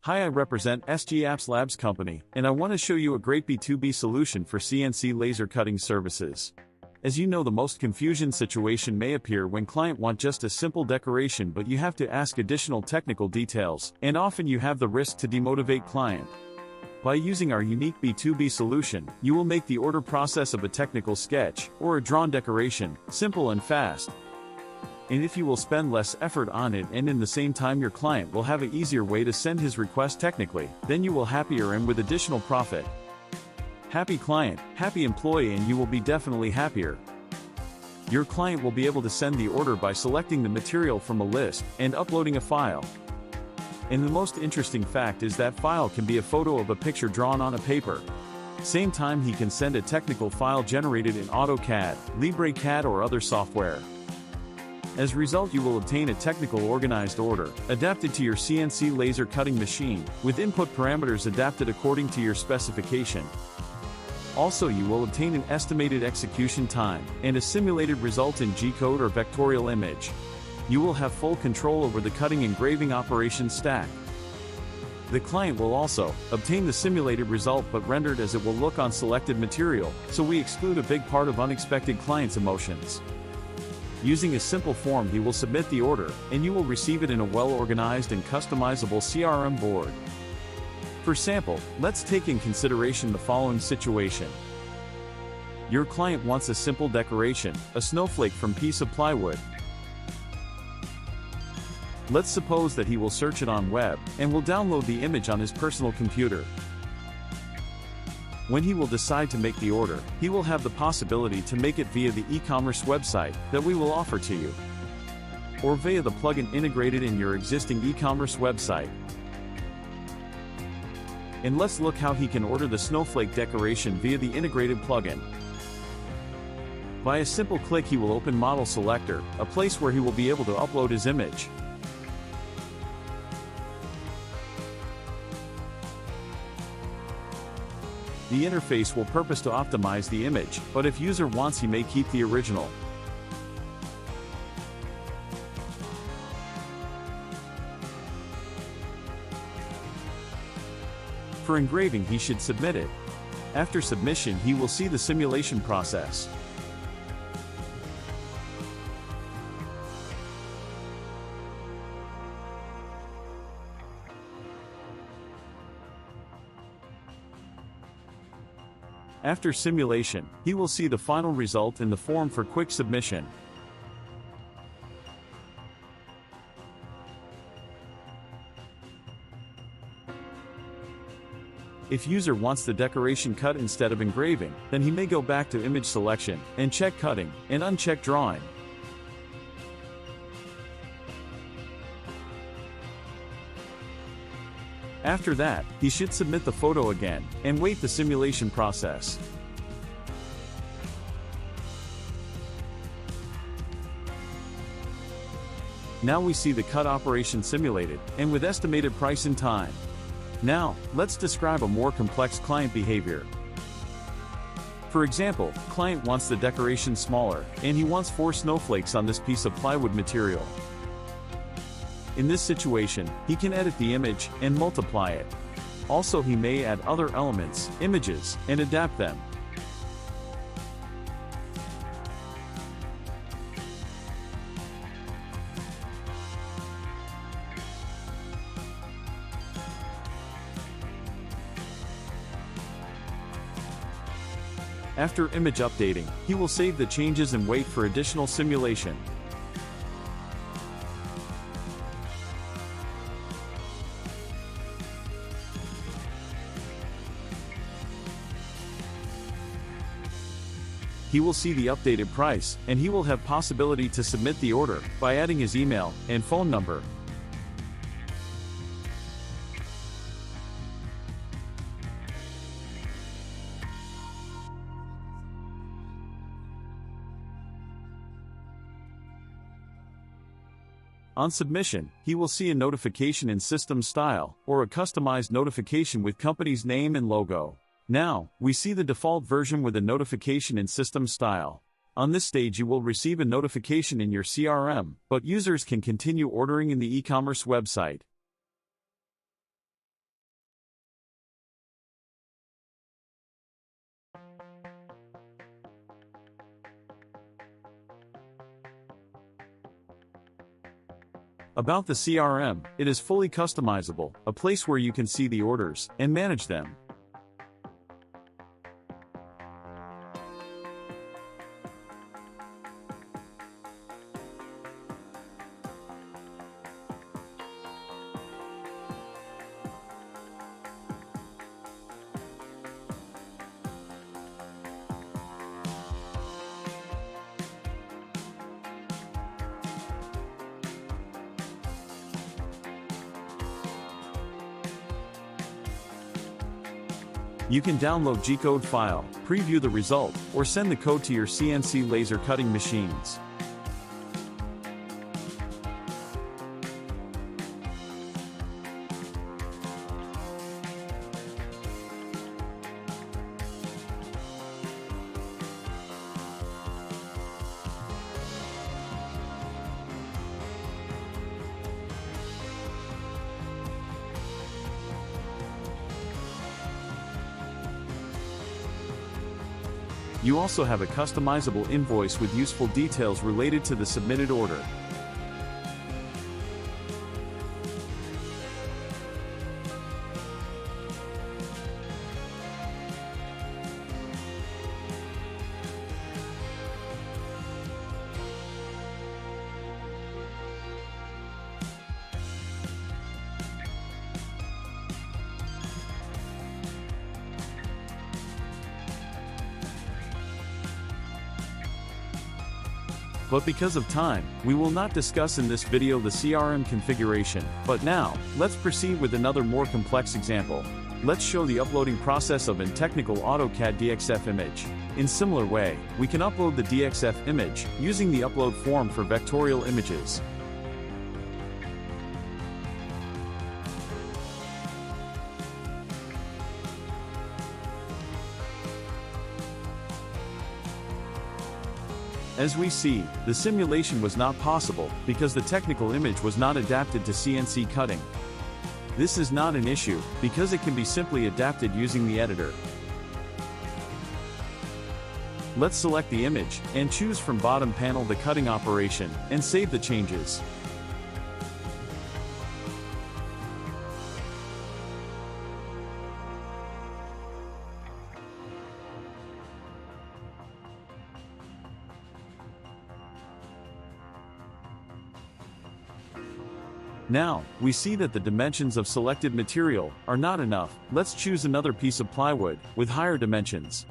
Hi, I represent SGApps Labs company, and I want to show you a great B2B solution for CNC Laser Cutting Services. As you know, the most confusion situation may appear when client want just a simple decoration, but you have to ask additional technical details, and often you have the risk to demotivate client. By using our unique B2B solution, you will make the order process of a technical sketch, or a drawn decoration, simple and fast. And if you will spend less effort on it and in the same time your client will have an easier way to send his request technically, then you will happier and with additional profit. Happy client, happy employee, and you will be definitely happier. Your client will be able to send the order by selecting the material from a list and uploading a file. And the most interesting fact is that file can be a photo of a picture drawn on a paper. Same time he can send a technical file generated in AutoCAD, LibreCad or other software. As a result, you will obtain a technical organized order, adapted to your CNC laser cutting machine, with input parameters adapted according to your specification. Also, you will obtain an estimated execution time, and a simulated result in G-code or vectorial image. You will have full control over the cutting engraving operation stack. The client will also obtain the simulated result but rendered as it will look on selected material, so we exclude a big part of unexpected client's emotions. Using a simple form, he will submit the order, and you will receive it in a well-organized and customizable CRM board. For sample, let's take in consideration the following situation. Your client wants a simple decoration, a snowflake from piece of plywood. Let's suppose that he will search it on web, and will download the image on his personal computer. When he will decide to make the order, he will have the possibility to make it via the e-commerce website that we will offer to you, or via the plugin integrated in your existing e-commerce website. And let's look how he can order the snowflake decoration via the integrated plugin. By a simple click, he will open Model Selector, a place where he will be able to upload his image. The interface will purpose to optimize the image, but if user wants, he may keep the original. For engraving, he should submit it. After submission, he will see the simulation process. After simulation, he will see the final result in the form for quick submission. If user wants the decoration cut instead of engraving, then he may go back to image selection, and check cutting, and uncheck drawing. After that, he should submit the photo again, and wait the simulation process. Now we see the cut operation simulated, and with estimated price and time. Now, let's describe a more complex client behavior. For example, client wants the decoration smaller, and he wants 4 snowflakes on this piece of plywood material. In this situation, he can edit the image and multiply it. Also, he may add other elements, images, and adapt them. After image updating, he will save the changes and wait for additional simulation. He will see the updated price, and he will have possibility to submit the order by adding his email and phone number. On submission, he will see a notification in system style, or a customized notification with company's name and logo. Now, we see the default version with a notification in system style. On this stage, you will receive a notification in your CRM, but users can continue ordering in the e-commerce website. About the CRM, it is fully customizable, a place where you can see the orders and manage them. You can download G-code file, preview the result, or send the code to your CNC laser cutting machines. You also have a customizable invoice with useful details related to the submitted order. But because of time, we will not discuss in this video the CRM configuration. But now, let's proceed with another more complex example. Let's show the uploading process of a technical AutoCAD DXF image. In similar way, we can upload the DXF image using the upload form for vectorial images. As we see, the simulation was not possible because the technical image was not adapted to CNC cutting. This is not an issue, because it can be simply adapted using the editor. Let's select the image, and choose from bottom panel the cutting operation, and save the changes. Now, we see that the dimensions of selected material are not enough. Let's choose another piece of plywood with higher dimensions.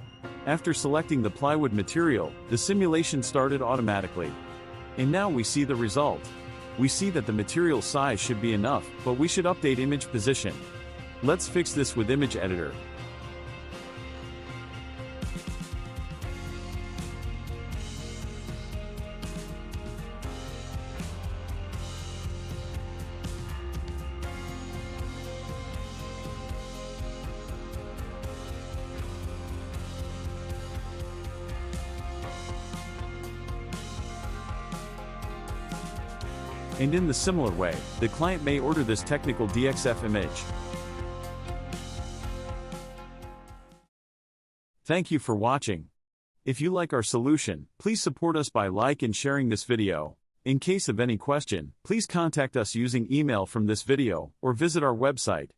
After selecting the plywood material, the simulation started automatically. And now we see the result. We see that the material size should be enough, but we should update image position. Let's fix this with image editor. And in the similar way, the client may order this technical DXF image. Thank you for watching. If you like our solution, please support us by like and sharing this video. In case of any question, please contact us using email from this video, or visit our website.